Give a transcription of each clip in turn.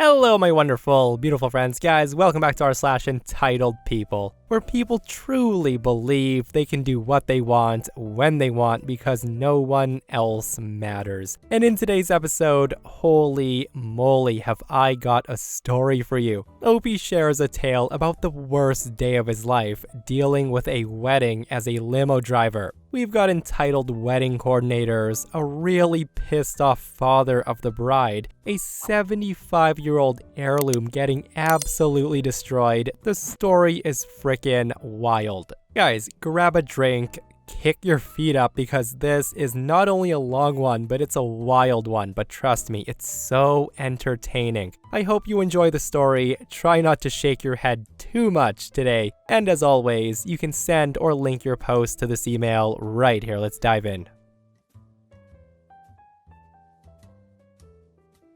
Hello, my wonderful, beautiful friends, guys. Welcome back to r/EntitledPeople, where people truly believe they can do what they want, when they want, because no one else matters. And in today's episode, holy moly, have I got a story for you. Opie shares a tale about the worst day of his life, dealing with a wedding as a limo driver. We've got entitled wedding coordinators, a really pissed off father of the bride, a 75-year-old heirloom getting absolutely destroyed. The story is frickin' wild. Guys, grab a drink, kick your feet up, because this is not only a long one, but it's a wild one. But trust me, it's so entertaining. I hope you enjoy the story. Try not to shake your head too much today. And as always, you can send or link your post to this email right here. Let's dive in.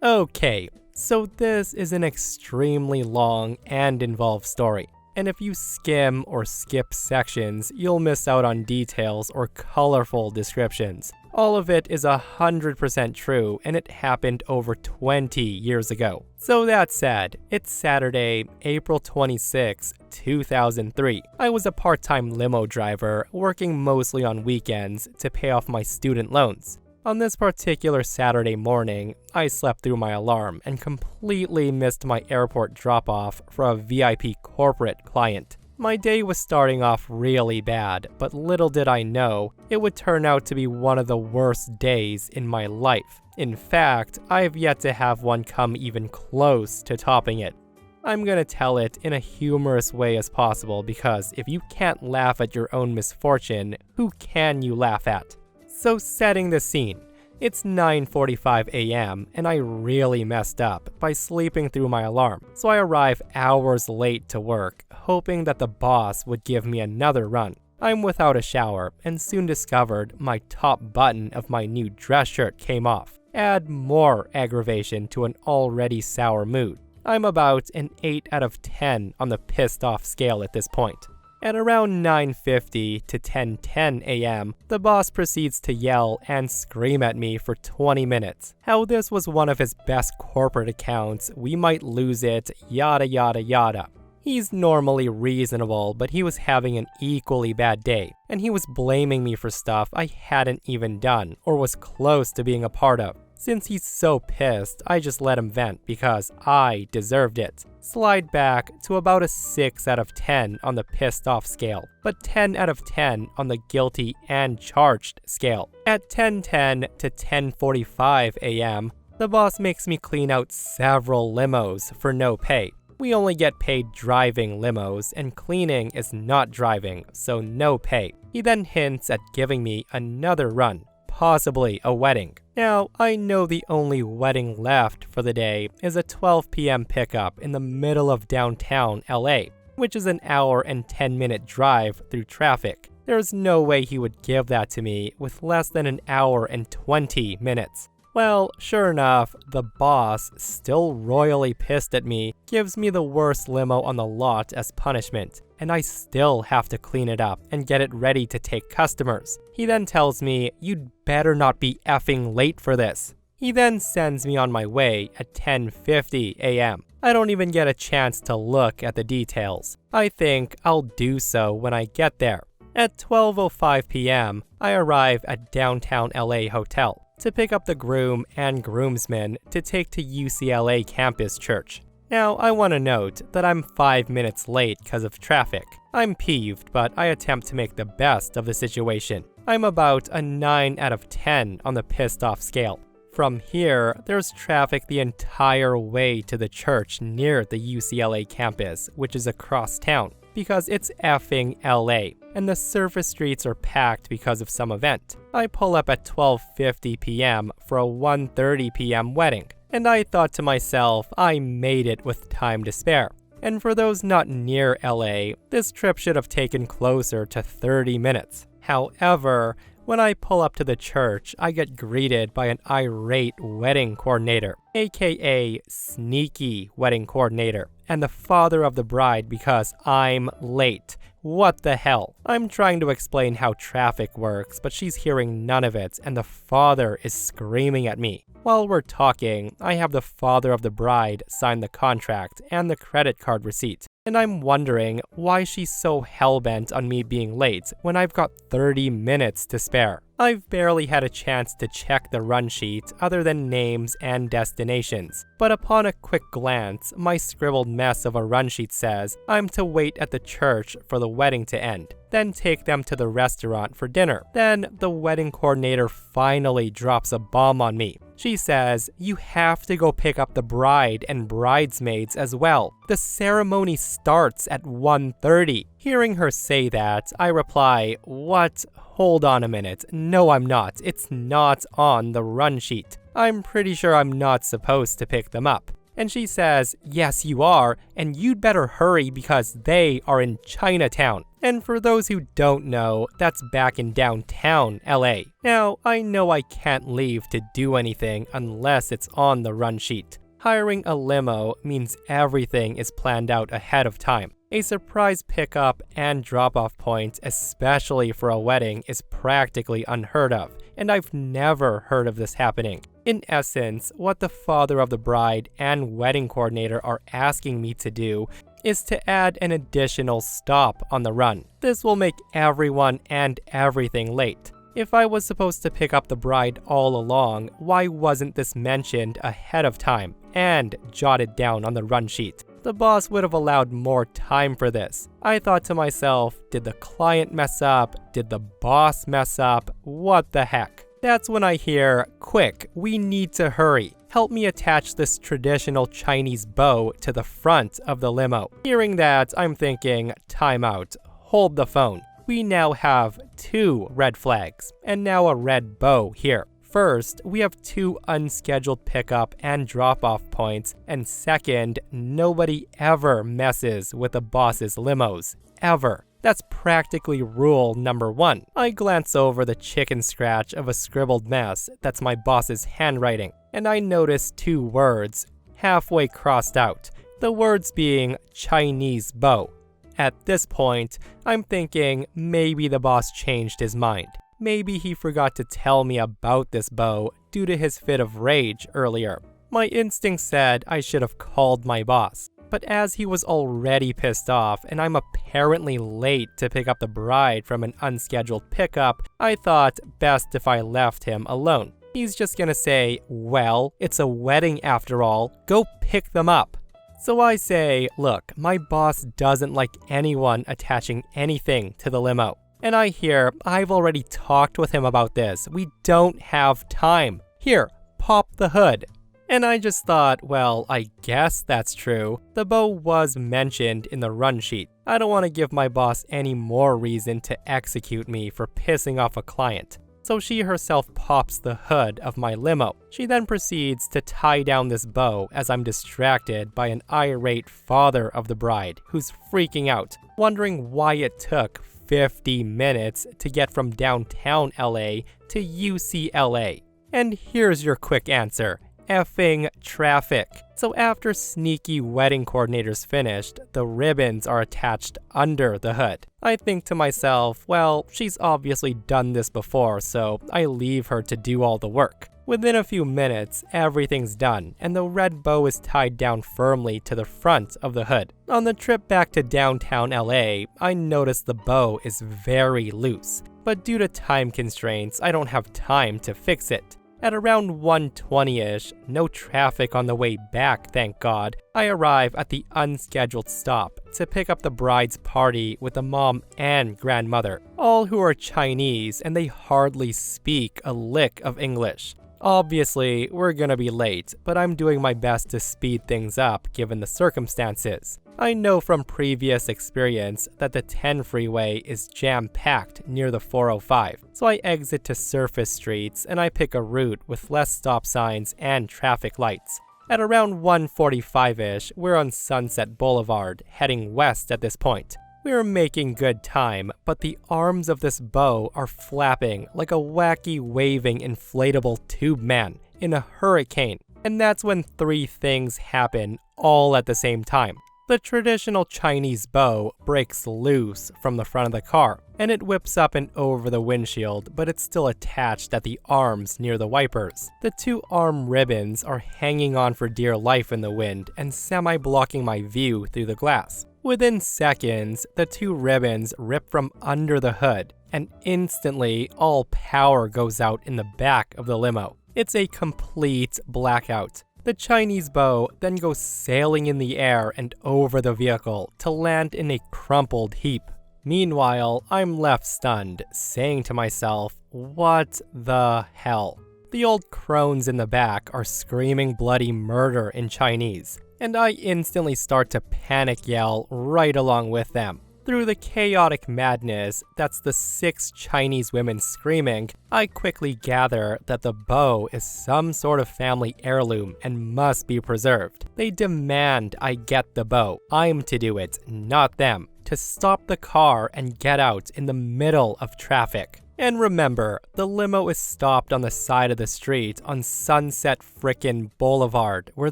Okay, so this is an extremely long and involved story. And if you skim or skip sections, you'll miss out on details or colorful descriptions. All of it is 100% true, and it happened over 20 years ago. So that said, it's Saturday, April 26, 2003. I was a part-time limo driver, working mostly on weekends to pay off my student loans. On this particular Saturday morning, I slept through my alarm and completely missed my airport drop-off for a VIP corporate client. My day was starting off really bad, but little did I know it would turn out to be one of the worst days in my life. In fact, I've yet to have one come even close to topping it. I'm gonna tell it in a humorous way as possible, because if you can't laugh at your own misfortune, who can you laugh at? So setting the scene, it's 9:45 a.m. and I really messed up by sleeping through my alarm. So I arrive hours late to work, hoping that the boss would give me another run. I'm without a shower and soon discovered my top button of my new dress shirt came off. Add more aggravation to an already sour mood. I'm about an 8 out of 10 on the pissed off scale at this point. At around 9:50 to 10:10 a.m., the boss proceeds to yell and scream at me for 20 minutes. How this was one of his best corporate accounts, we might lose it, yada yada yada. He's normally reasonable, but he was having an equally bad day, and he was blaming me for stuff I hadn't even done or was close to being a part of. Since he's so pissed, I just let him vent because I deserved it. Slide back to about a 6 out of 10 on the pissed off scale, but 10 out of 10 on the guilty and charged scale. At 10:10 to 10:45 a.m., the boss makes me clean out several limos for no pay. We only get paid driving limos, and cleaning is not driving, so no pay. He then hints at giving me another run, possibly a wedding. Now, I know the only wedding left for the day is a 12 p.m. pickup in the middle of downtown LA, which is an hour and 10-minute drive through traffic. There's no way he would give that to me with less than an hour and 20 minutes. Well, sure enough, the boss, still royally pissed at me, gives me the worst limo on the lot as punishment, and I still have to clean it up and get it ready to take customers. He then tells me, "You'd better not be effing late for this." He then sends me on my way at 10:50 a.m. I don't even get a chance to look at the details. I think I'll do so when I get there. At 12:05 p.m., I arrive at downtown LA hotel to pick up the groom and groomsmen to take to UCLA campus church. Now, I want to note that I'm 5 minutes late because of traffic. I'm peeved, but I attempt to make the best of the situation. I'm about a 9 out of 10 on the pissed off scale. From here, there's traffic the entire way to the church near the UCLA campus, which is across town, because it's effing LA, and the surface streets are packed because of some event. I pull up at 12:50 p.m. for a 1:30 p.m. wedding, and I thought to myself, I made it with time to spare. And for those not near LA, this trip should have taken closer to 30 minutes. However, when I pull up to the church, I get greeted by an irate wedding coordinator, aka sneaky wedding coordinator, and the father of the bride because I'm late, What the hell? I'm trying to explain how traffic works, but she's hearing none of it, and the father is screaming at me. While we're talking, I have the father of the bride sign the contract and the credit card receipt, and I'm wondering why she's so hellbent on me being late when I've got 30 minutes to spare. I've barely had a chance to check the run sheet other than names and destinations, but upon a quick glance, my scribbled mess of a run sheet says I'm to wait at the church for the wedding to end, then take them to the restaurant for dinner. Then the wedding coordinator finally drops a bomb on me. She says, you have to go pick up the bride and bridesmaids as well. The ceremony starts at 1:30. Hearing her say that, I reply, what? Hold on a minute. No, I'm not. It's not on the run sheet. I'm pretty sure I'm not supposed to pick them up. And she says, yes, you are, and you'd better hurry because they are in Chinatown. And for those who don't know, that's back in downtown LA. Now, I know I can't leave to do anything unless it's on the run sheet. Hiring a limo means everything is planned out ahead of time. A surprise pickup and drop-off point, especially for a wedding, is practically unheard of, and I've never heard of this happening. In essence, what the father of the bride and wedding coordinator are asking me to do is to add an additional stop on the run. This will make everyone and everything late. If I was supposed to pick up the bride all along, why wasn't this mentioned ahead of time and jotted down on the run sheet? The boss would have allowed more time for this. I thought to myself, did the client mess up? Did the boss mess up? What the heck? That's when I hear, quick, we need to hurry. Help me attach this traditional Chinese bow to the front of the limo. Hearing that, I'm thinking, time out, hold the phone. We now have 2 red flags, and now a red bow here. First, we have 2 unscheduled pickup and drop-off points, and second, nobody ever messes with the boss's limos. Ever. That's practically rule number 1. I glance over the chicken scratch of a scribbled mess that's my boss's handwriting, and I notice 2 words, halfway crossed out, the words being Chinese bow. At this point, I'm thinking maybe the boss changed his mind. Maybe he forgot to tell me about this bow due to his fit of rage earlier. My instinct said I should have called my boss. But as he was already pissed off and I'm apparently late to pick up the bride from an unscheduled pickup, I thought best if I left him alone. He's just gonna say, well, it's a wedding after all, go pick them up. So I say, look, my boss doesn't like anyone attaching anything to the limo. And I hear, I've already talked with him about this. We don't have time. Here, pop the hood. And I just thought, well, I guess that's true. The bow was mentioned in the run sheet. I don't want to give my boss any more reason to execute me for pissing off a client. So she herself pops the hood of my limo. She then proceeds to tie down this bow as I'm distracted by an irate father of the bride who's freaking out, wondering why it took 50 minutes to get from downtown LA to UCLA. And here's your quick answer. Effing traffic. So after sneaky wedding coordinators finished, the ribbons are attached under the hood. I think to myself, well, she's obviously done this before, so I leave her to do all the work. Within a few minutes, everything's done, and the red bow is tied down firmly to the front of the hood. On the trip back to downtown LA, I noticed the bow is very loose, but due to time constraints, I don't have time to fix it. At around 1:20ish, no traffic on the way back, thank God, I arrive at the unscheduled stop to pick up the bride's party with the mom and grandmother, all who are Chinese and they hardly speak a lick of English. Obviously, we're gonna be late, but I'm doing my best to speed things up given the circumstances. I know from previous experience that the 10 freeway is jam-packed near the 405, so I exit to surface streets and I pick a route with less stop signs and traffic lights. At around 1:45ish, we're on Sunset Boulevard, heading west at this point. We're making good time, but the arms of this bow are flapping like a wacky waving inflatable tube man in a hurricane. And that's when 3 things happen all at the same time. The traditional Chinese bow breaks loose from the front of the car, and it whips up and over the windshield, but it's still attached at the arms near the wipers. The two arm ribbons are hanging on for dear life in the wind and semi-blocking my view through the glass. Within seconds, the two ribbons rip from under the hood, and instantly all power goes out in the back of the limo. It's a complete blackout. The Chinese bow then goes sailing in the air and over the vehicle to land in a crumpled heap. Meanwhile, I'm left stunned, saying to myself, what the hell? The old crones in the back are screaming bloody murder in Chinese, and I instantly start to panic yell right along with them. Through the chaotic madness that's the 6 Chinese women screaming, I quickly gather that the bow is some sort of family heirloom and must be preserved. They demand I get the bow. I'm to do it, not them, to stop the car and get out in the middle of traffic. And remember, the limo is stopped on the side of the street on Sunset frickin' Boulevard, where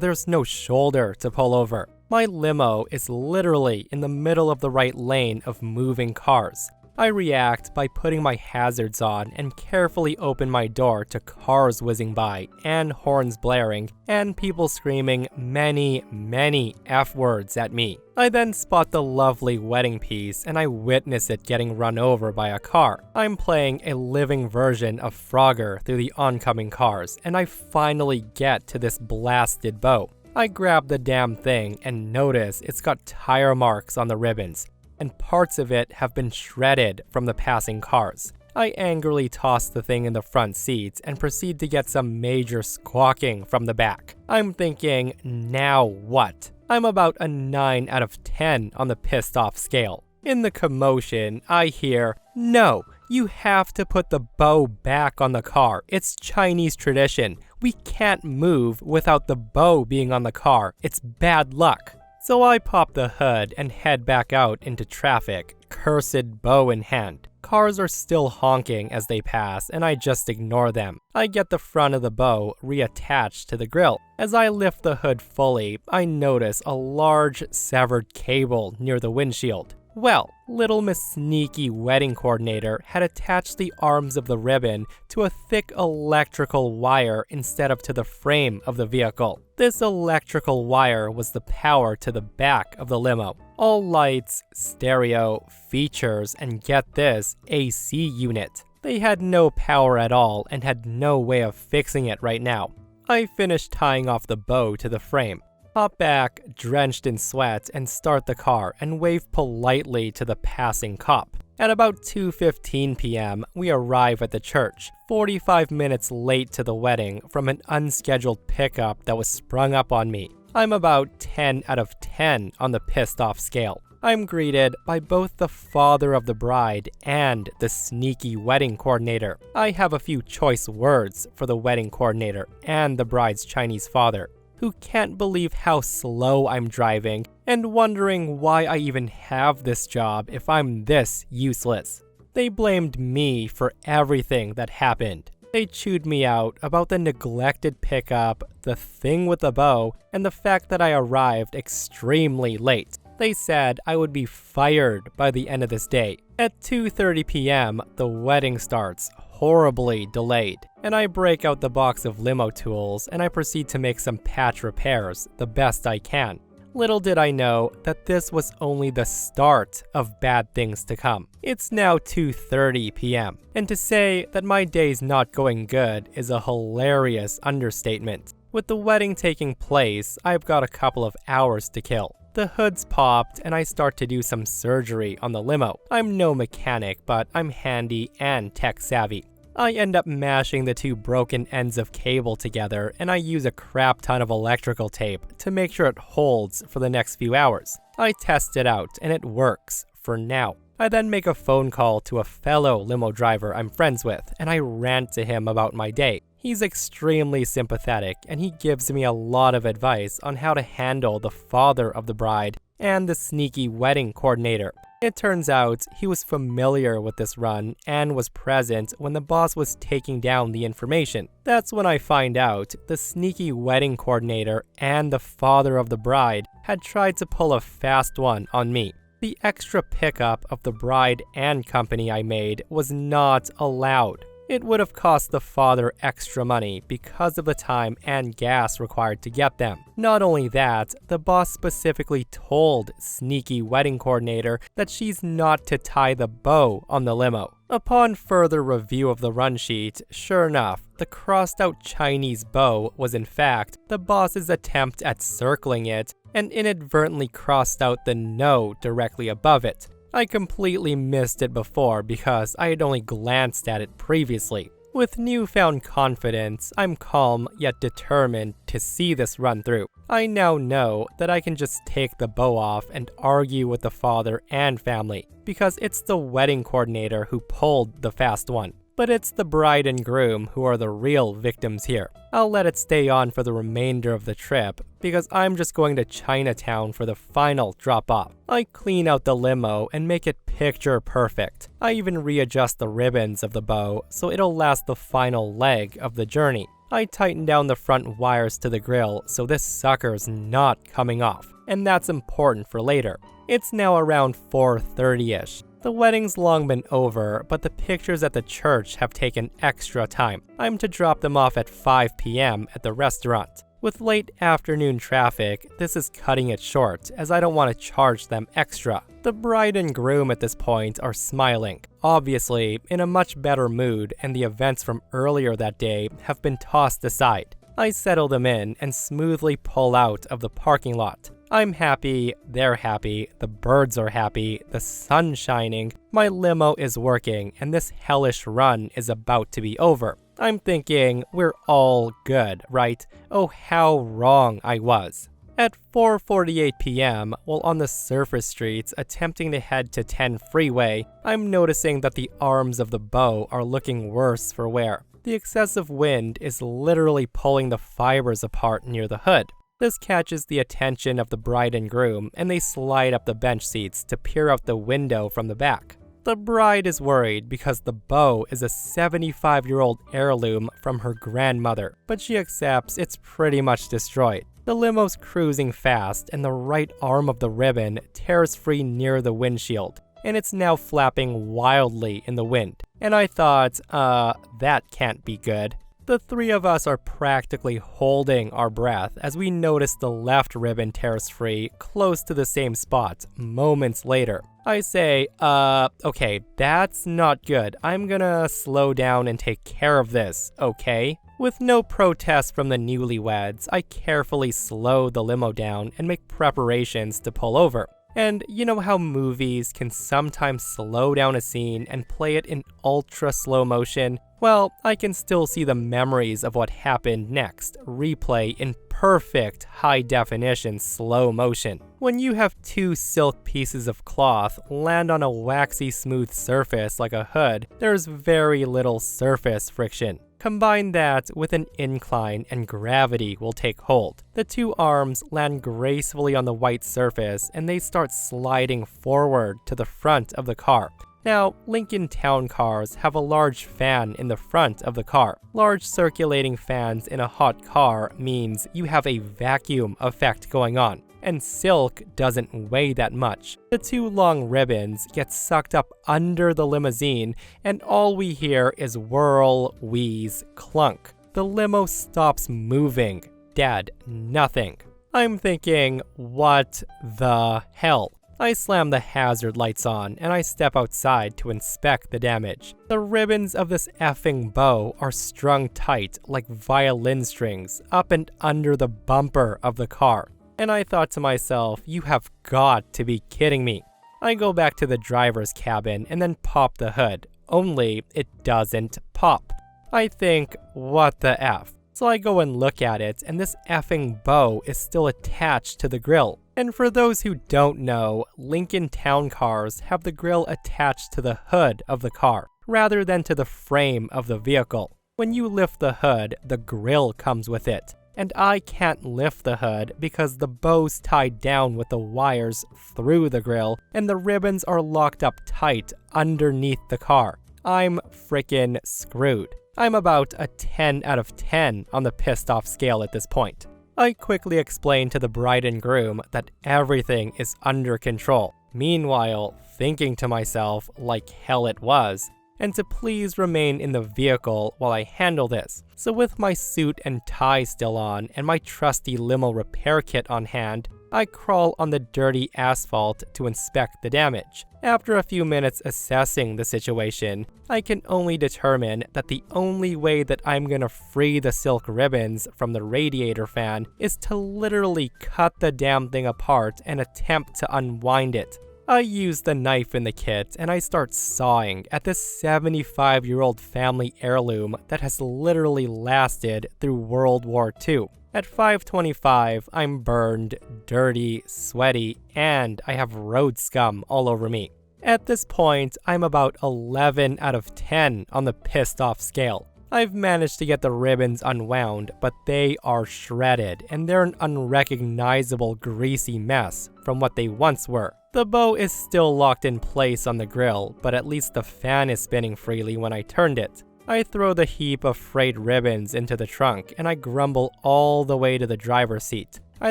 there's no shoulder to pull over. My limo is literally in the middle of the right lane of moving cars. I react by putting my hazards on and carefully open my door to cars whizzing by and horns blaring and people screaming many F words at me. I then spot the lovely wedding piece and I witness it getting run over by a car. I'm playing a living version of Frogger through the oncoming cars and I finally get to this blasted bow. I grab the damn thing and notice it's got tire marks on the ribbons, and parts of it have been shredded from the passing cars. I angrily toss the thing in the front seat and proceed to get some major squawking from the back. I'm thinking, now what? I'm about a 9 out of 10 on the pissed off scale. In the commotion, I hear, no, you have to put the bow back on the car. It's Chinese tradition. We can't move without the bow being on the car. It's bad luck. So I pop the hood and head back out into traffic, cursed bow in hand. Cars are still honking as they pass, and I just ignore them. I get the front of the bow reattached to the grill. As I lift the hood fully, I notice a large severed cable near the windshield. Well, little Miss Sneaky Wedding Coordinator had attached the arms of the ribbon to a thick electrical wire instead of to the frame of the vehicle. This electrical wire was the power to the back of the limo. All lights, stereo, features, and get this, AC unit. They had no power at all and had no way of fixing it right now. I finished tying off the bow to the frame. Hop back, drenched in sweat, and start the car and wave politely to the passing cop. At about 2:15 p.m., we arrive at the church, 45 minutes late to the wedding from an unscheduled pickup that was sprung up on me. I'm about 10 out of 10 on the pissed off scale. I'm greeted by both the father of the bride and the sneaky wedding coordinator. I have a few choice words for the wedding coordinator and the bride's Chinese father, who can't believe how slow I'm driving and wondering why I even have this job if I'm this useless. They blamed me for everything that happened. They chewed me out about the neglected pickup, the thing with the bow, and the fact that I arrived extremely late. They said I would be fired by the end of this day. At 2:30 p.m., the wedding starts, horribly delayed, and I break out the box of limo tools and I proceed to make some patch repairs the best I can. Little did I know that this was only the start of bad things to come. It's now 2:30 p.m., and to say that my day's not going good is a hilarious understatement. With the wedding taking place, I've got a couple of hours to kill. The hood's popped and I start to do some surgery on the limo. I'm no mechanic, but I'm handy and tech savvy. I end up mashing the two broken ends of cable together and I use a crap ton of electrical tape to make sure it holds for the next few hours. I test it out and it works, for now. I then make a phone call to a fellow limo driver I'm friends with and I rant to him about my day. He's extremely sympathetic and he gives me a lot of advice on how to handle the father of the bride and the sneaky wedding coordinator. It turns out he was familiar with this run and was present when the boss was taking down the information. That's when I find out the sneaky wedding coordinator and the father of the bride had tried to pull a fast one on me. The extra pickup of the bride and company I made was not allowed. It would have cost the father extra money because of the time and gas required to get them. Not only that, the boss specifically told sneaky wedding coordinator that she's not to tie the bow on the limo. Upon further review of the run sheet, sure enough, the crossed out Chinese bow was in fact the boss's attempt at circling it and inadvertently crossed out the no directly above it. I completely missed it before because I had only glanced at it previously. With newfound confidence, I'm calm yet determined to see this run through. I now know that I can just take the bow off and argue with the father and family, because it's the wedding coordinator who pulled the fast one. But it's the bride and groom who are the real victims here. I'll let it stay on for the remainder of the trip, because I'm just going to Chinatown for the final drop-off. I clean out the limo and make it picture perfect. I even readjust the ribbons of the bow so it'll last the final leg of the journey. I tighten down the front wires to the grill so this sucker's not coming off, and that's important for later. It's now around 4:30ish. The wedding's long been over, but the pictures at the church have taken extra time. I'm to drop them off at 5 p.m. at the restaurant. With late afternoon traffic, this is cutting it short, as I don't want to charge them extra. The bride and groom at this point are smiling, obviously in a much better mood, and the events from earlier that day have been tossed aside. I settle them in and smoothly pull out of the parking lot. I'm happy, they're happy, the birds are happy, the sun's shining, my limo is working, and this hellish run is about to be over. I'm thinking, we're all good, right? Oh, how wrong I was. At 4:48 p.m., while on the surface streets attempting to head to 10 freeway, I'm noticing that the arms of the bow are looking worse for wear. The excessive wind is literally pulling the fibers apart near the hood. This catches the attention of the bride and groom, and they slide up the bench seats to peer out the window from the back. The bride is worried because the bow is a 75-year-old heirloom from her grandmother, but she accepts it's pretty much destroyed. The limo's cruising fast, and the right arm of the ribbon tears free near the windshield, and it's now flapping wildly in the wind. And I thought, that can't be good. The three of us are practically holding our breath as we notice the left ribbon tears free close to the same spot moments later. I say, okay, that's not good. I'm gonna slow down and take care of this, okay? With no protest from the newlyweds, I carefully slow the limo down and make preparations to pull over. And you know how movies can sometimes slow down a scene and play it in ultra slow motion? Well, I can still see the memories of what happened next replay in perfect high-definition slow motion. When you have two silk pieces of cloth land on a waxy smooth surface like a hood, there's very little surface friction. Combine that with an incline and gravity will take hold. The two arms land gracefully on the white surface and they start sliding forward to the front of the car. Now, Lincoln Town cars have a large fan in the front of the car. Large circulating fans in a hot car means you have a vacuum effect going on, and silk doesn't weigh that much. The two long ribbons get sucked up under the limousine, and all we hear is whirl, wheeze, clunk. The limo stops moving. Dead. Nothing. I'm thinking, what the hell? I slam the hazard lights on, and I step outside to inspect the damage. The ribbons of this effing bow are strung tight like violin strings up and under the bumper of the car. And I thought to myself, you have got to be kidding me. I go back to the driver's cabin and then pop the hood, only it doesn't pop. I think, what the F? So I go and look at it, and this effing bow is still attached to the grill. And for those who don't know, Lincoln Town cars have the grill attached to the hood of the car, rather than to the frame of the vehicle. When you lift the hood, the grill comes with it. And I can't lift the hood because the bow's tied down with the wires through the grill, and the ribbons are locked up tight underneath the car. I'm frickin' screwed. I'm about a 10 out of 10 on the pissed off scale at this point. I quickly explain to the bride and groom that everything is under control, meanwhile thinking to myself, like hell it was, and to please remain in the vehicle while I handle this. So with my suit and tie still on and my trusty limo repair kit on hand, I crawl on the dirty asphalt to inspect the damage. After a few minutes assessing the situation, I can only determine that the only way that I'm gonna free the silk ribbons from the radiator fan is to literally cut the damn thing apart and attempt to unwind it. I use the knife in the kit and I start sawing at this 75-year-old family heirloom that has literally lasted through World War II. At 5:25, I'm burned, dirty, sweaty, and I have road scum all over me. At this point, I'm about 11 out of 10 on the pissed off scale. I've managed to get the ribbons unwound, but they are shredded, and they're an unrecognizable greasy mess from what they once were. The bow is still locked in place on the grill, but at least the fan is spinning freely when I turned it. I throw the heap of frayed ribbons into the trunk, and I grumble all the way to the driver's seat. I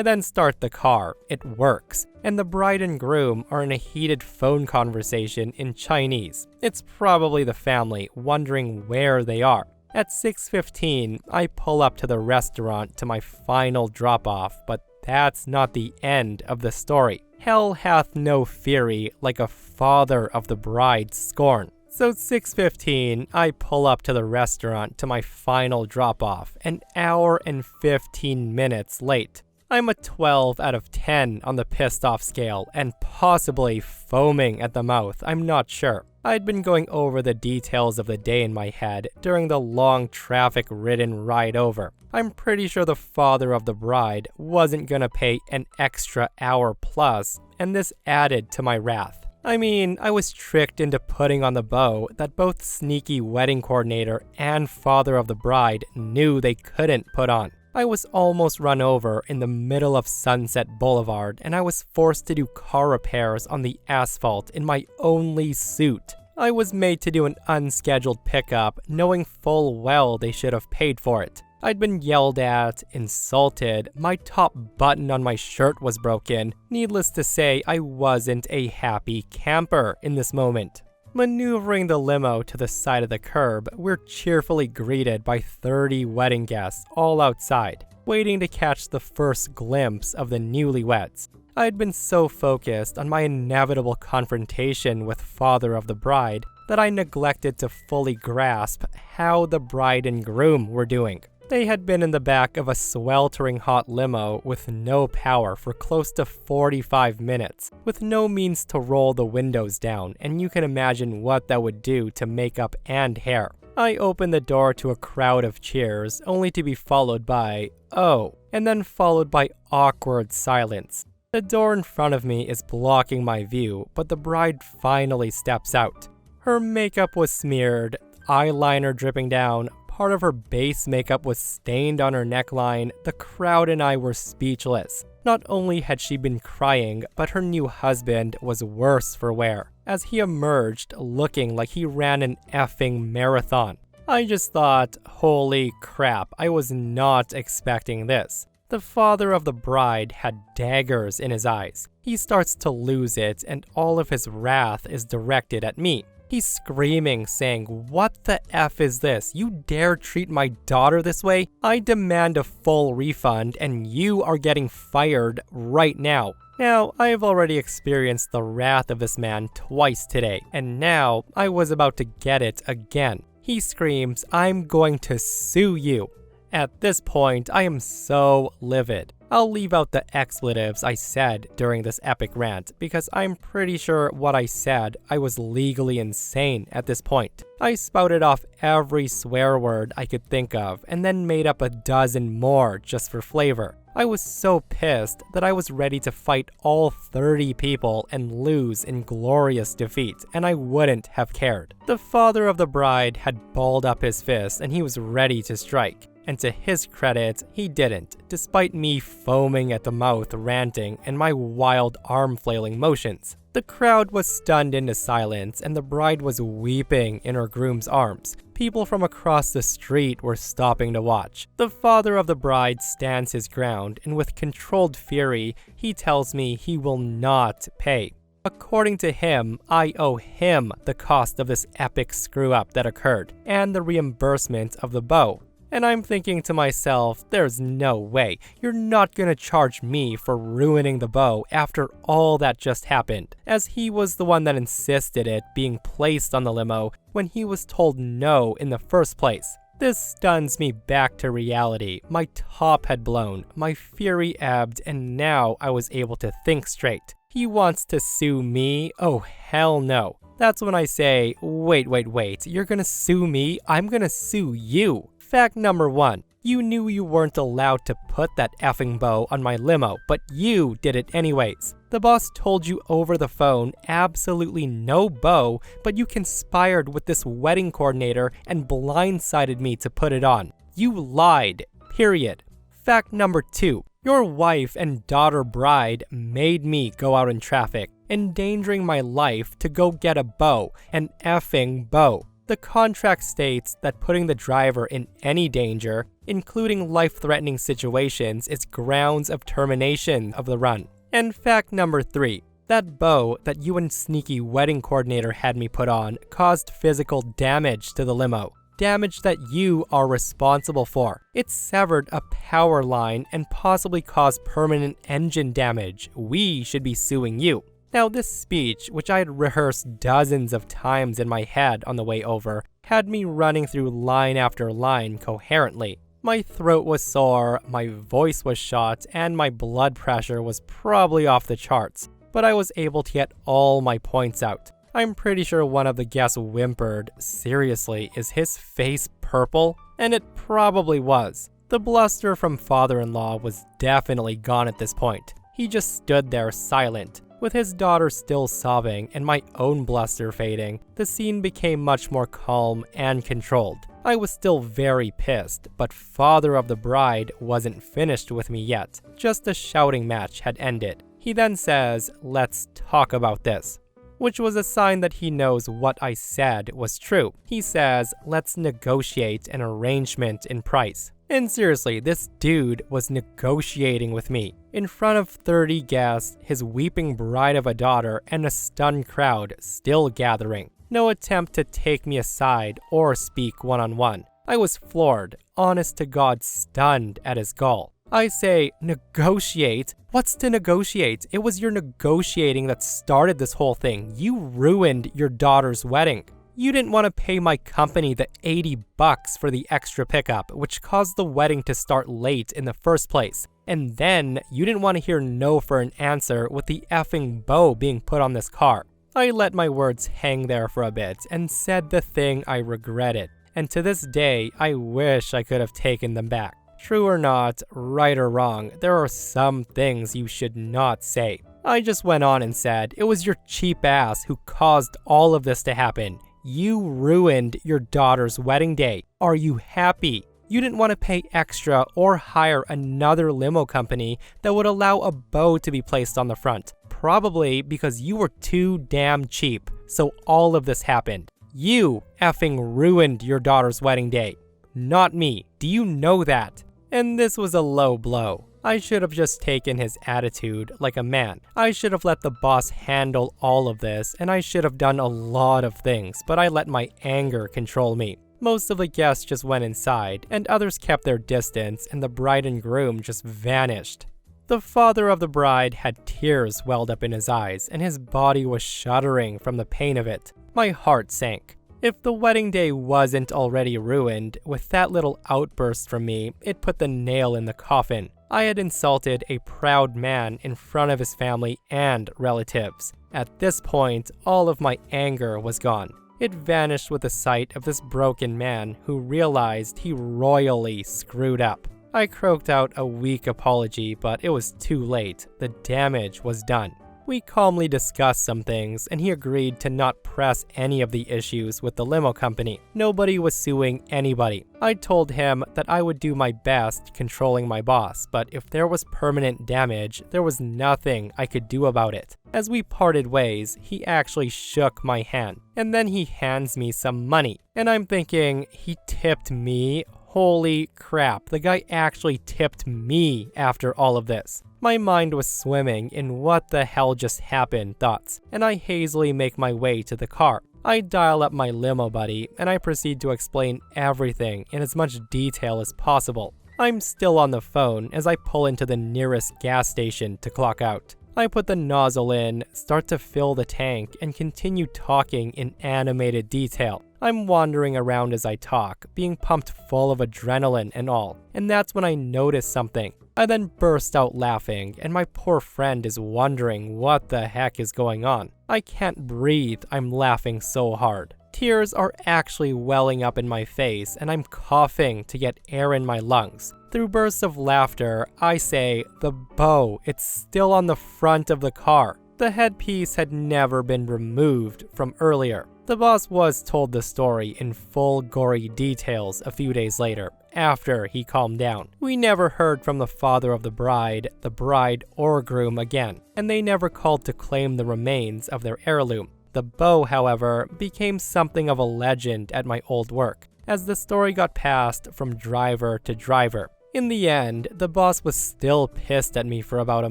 then start the car. It works, and the bride and groom are in a heated phone conversation in Chinese. It's probably the family wondering where they are. At 6:15, I pull up to the restaurant to my final drop-off, but that's not the end of the story. Hell hath no fury like a father of the bride's scorn. So 6:15, I pull up to the restaurant to my final drop-off, an hour and 15 minutes late. I'm a 12 out of 10 on the pissed off scale, and possibly foaming at the mouth, I'm not sure. I'd been going over the details of the day in my head during the long traffic-ridden ride over. I'm pretty sure the father of the bride wasn't gonna pay an extra hour plus, and this added to my wrath. I mean, I was tricked into putting on the bow that both sneaky wedding coordinator and father of the bride knew they couldn't put on. I was almost run over in the middle of Sunset Boulevard, and I was forced to do car repairs on the asphalt in my only suit. I was made to do an unscheduled pickup, knowing full well they should have paid for it. I'd been yelled at, insulted, my top button on my shirt was broken. Needless to say, I wasn't a happy camper in this moment. Maneuvering the limo to the side of the curb, we're cheerfully greeted by 30 wedding guests all outside, waiting to catch the first glimpse of the newlyweds. I'd been so focused on my inevitable confrontation with father of the bride that I neglected to fully grasp how the bride and groom were doing. They had been in the back of a sweltering hot limo with no power for close to 45 minutes, with no means to roll the windows down, and you can imagine what that would do to makeup and hair. I opened the door to a crowd of cheers, only to be followed by, "Oh," and then followed by awkward silence. The door in front of me is blocking my view, but the bride finally steps out. Her makeup was smeared, eyeliner dripping down, part of her base makeup was stained on her neckline. The crowd and I were speechless. Not only had she been crying, but her new husband was worse for wear, as he emerged looking like he ran an effing marathon. I just thought, holy crap, I was not expecting this. The father of the bride had daggers in his eyes. He starts to lose it, and all of his wrath is directed at me. He's screaming, saying, "What the F is this? You dare treat my daughter this way? I demand a full refund, and you are getting fired right now." Now, I've already experienced the wrath of this man twice today, and now I was about to get it again. He screams, "I'm going to sue you." At this point, I am so livid. I'll leave out the expletives I said during this epic rant, because I'm pretty sure what I said, I was legally insane at this point. I spouted off every swear word I could think of, and then made up a dozen more just for flavor. I was so pissed that I was ready to fight all 30 people and lose in glorious defeat, and I wouldn't have cared. The father of the bride had balled up his fist and he was ready to strike. And to his credit, he didn't, despite me foaming at the mouth ranting and my wild arm flailing motions. The crowd was stunned into silence, and the bride was weeping in her groom's arms. People from across the street were stopping to watch. The father of the bride stands his ground, and with controlled fury, he tells me he will not pay. According to him, I owe him the cost of this epic screw-up that occurred, and the reimbursement of the bow. And I'm thinking to myself, there's no way. You're not gonna charge me for ruining the bow after all that just happened, as he was the one that insisted it being placed on the limo when he was told no in the first place. This stuns me back to reality. My top had blown, my fury ebbed, and now I was able to think straight. He wants to sue me? Oh, hell no. That's when I say, wait, you're gonna sue me? I'm gonna sue you. Fact number 1, you knew you weren't allowed to put that effing bow on my limo, but you did it anyways. The boss told you over the phone absolutely no bow, but you conspired with this wedding coordinator and blindsided me to put it on. You lied, period. Fact number 2, your wife and daughter bride made me go out in traffic, endangering my life to go get a bow, an effing bow. The contract states that putting the driver in any danger, including life-threatening situations, is grounds of termination of the run. And fact number 3, that bow that you and sneaky wedding coordinator had me put on caused physical damage to the limo. Damage that you are responsible for. It severed a power line and possibly caused permanent engine damage. We should be suing you. Now, this speech, which I had rehearsed dozens of times in my head on the way over, had me running through line after line coherently. My throat was sore, my voice was shot, and my blood pressure was probably off the charts, but I was able to get all my points out. I'm pretty sure one of the guests whimpered, "Seriously, is his face purple?" And it probably was. The bluster from father-in-law was definitely gone at this point. He just stood there silent. With his daughter still sobbing and my own bluster fading, the scene became much more calm and controlled. I was still very pissed, but father of the bride wasn't finished with me yet. Just the shouting match had ended. He then says, "Let's talk about this," which was a sign that he knows what I said was true. He says, "Let's negotiate an arrangement in price." And seriously, this dude was negotiating with me. In front of 30 guests, his weeping bride of a daughter, and a stunned crowd still gathering. No attempt to take me aside or speak one-on-one. I was floored, honest to God stunned at his gall. I say, negotiate? What's to negotiate? It was your negotiating that started this whole thing. You ruined your daughter's wedding. You didn't want to pay my company the $80 for the extra pickup, which caused the wedding to start late in the first place. And then, you didn't want to hear no for an answer with the effing bow being put on this car. I let my words hang there for a bit and said the thing I regretted. And to this day, I wish I could have taken them back. True or not, right or wrong, there are some things you should not say. I just went on and said, it was your cheap ass who caused all of this to happen. You ruined your daughter's wedding day. Are you happy? You didn't want to pay extra or hire another limo company that would allow a bow to be placed on the front. Probably because you were too damn cheap. So all of this happened. You effing ruined your daughter's wedding day. Not me. Do you know that? And this was a low blow. I should have just taken his attitude like a man. I should have let the boss handle all of this, and I should have done a lot of things, but I let my anger control me. Most of the guests just went inside, and others kept their distance, and the bride and groom just vanished. The father of the bride had tears welled up in his eyes, and his body was shuddering from the pain of it. My heart sank. If the wedding day wasn't already ruined, with that little outburst from me, it put the nail in the coffin. I had insulted a proud man in front of his family and relatives. At this point, all of my anger was gone. It vanished with the sight of this broken man who realized he royally screwed up. I croaked out a weak apology, but it was too late. The damage was done. We calmly discussed some things, and he agreed to not press any of the issues with the limo company. Nobody was suing anybody. I told him that I would do my best controlling my boss, but if there was permanent damage, there was nothing I could do about it. As we parted ways, he actually shook my hand, and then he hands me some money. And I'm thinking, he tipped me? Holy crap, the guy actually tipped me after all of this. My mind was swimming in what the hell just happened thoughts, and I hazily make my way to the car. I dial up my limo buddy, and I proceed to explain everything in as much detail as possible. I'm still on the phone as I pull into the nearest gas station to clock out. I put the nozzle in, start to fill the tank, and continue talking in animated detail. I'm wandering around as I talk, being pumped full of adrenaline and all, and that's when I notice something. I then burst out laughing, and my poor friend is wondering what the heck is going on. I can't breathe, I'm laughing so hard. Tears are actually welling up in my face, and I'm coughing to get air in my lungs. Through bursts of laughter, I say, the bow, it's still on the front of the car. The headpiece had never been removed from earlier. The boss was told the story in full gory details a few days later, after he calmed down. We never heard from the father of the bride or groom again, and they never called to claim the remains of their heirloom. The bow, however, became something of a legend at my old work, as the story got passed from driver to driver. In the end, the boss was still pissed at me for about a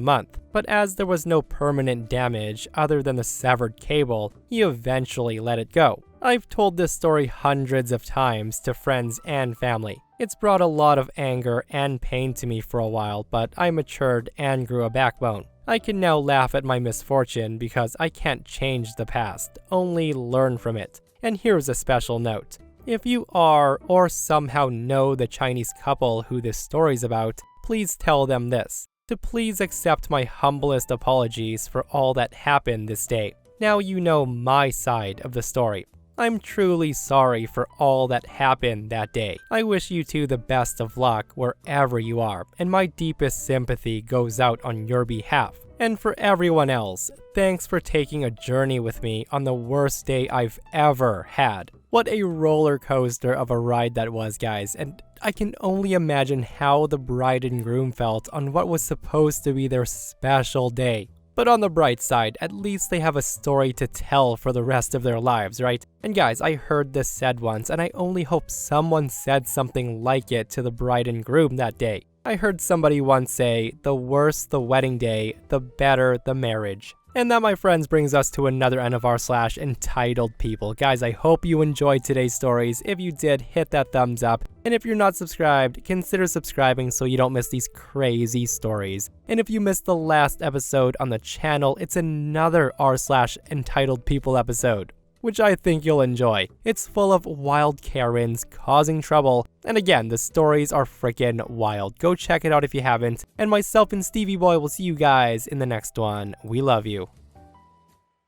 month, but as there was no permanent damage other than the severed cable, he eventually let it go. I've told this story hundreds of times to friends and family. It's brought a lot of anger and pain to me for a while, but I matured and grew a backbone. I can now laugh at my misfortune because I can't change the past, only learn from it. And here's a special note. If you are, or somehow know the Chinese couple who this story's about, please tell them this, to please accept my humblest apologies for all that happened this day. Now you know my side of the story. I'm truly sorry for all that happened that day. I wish you two the best of luck wherever you are, and my deepest sympathy goes out on your behalf. And for everyone else, thanks for taking a journey with me on the worst day I've ever had. What a roller coaster of a ride that was, guys, and I can only imagine how the bride and groom felt on what was supposed to be their special day. But on the bright side, at least they have a story to tell for the rest of their lives, right? And guys, I heard this said once, and I only hope someone said something like it to the bride and groom that day. I heard somebody once say, the worse the wedding day, the better the marriage. And that, my friends, brings us to another end of r/EntitledPeople. Guys, I hope you enjoyed today's stories. If you did, hit that thumbs up. And if you're not subscribed, consider subscribing so you don't miss these crazy stories. And if you missed the last episode on the channel, it's another r/EntitledPeople episode, which I think you'll enjoy. It's full of wild Karens causing trouble, and again, the stories are freaking wild. Go check it out if you haven't, and myself and Stevie Boy will see you guys in the next one. We love you.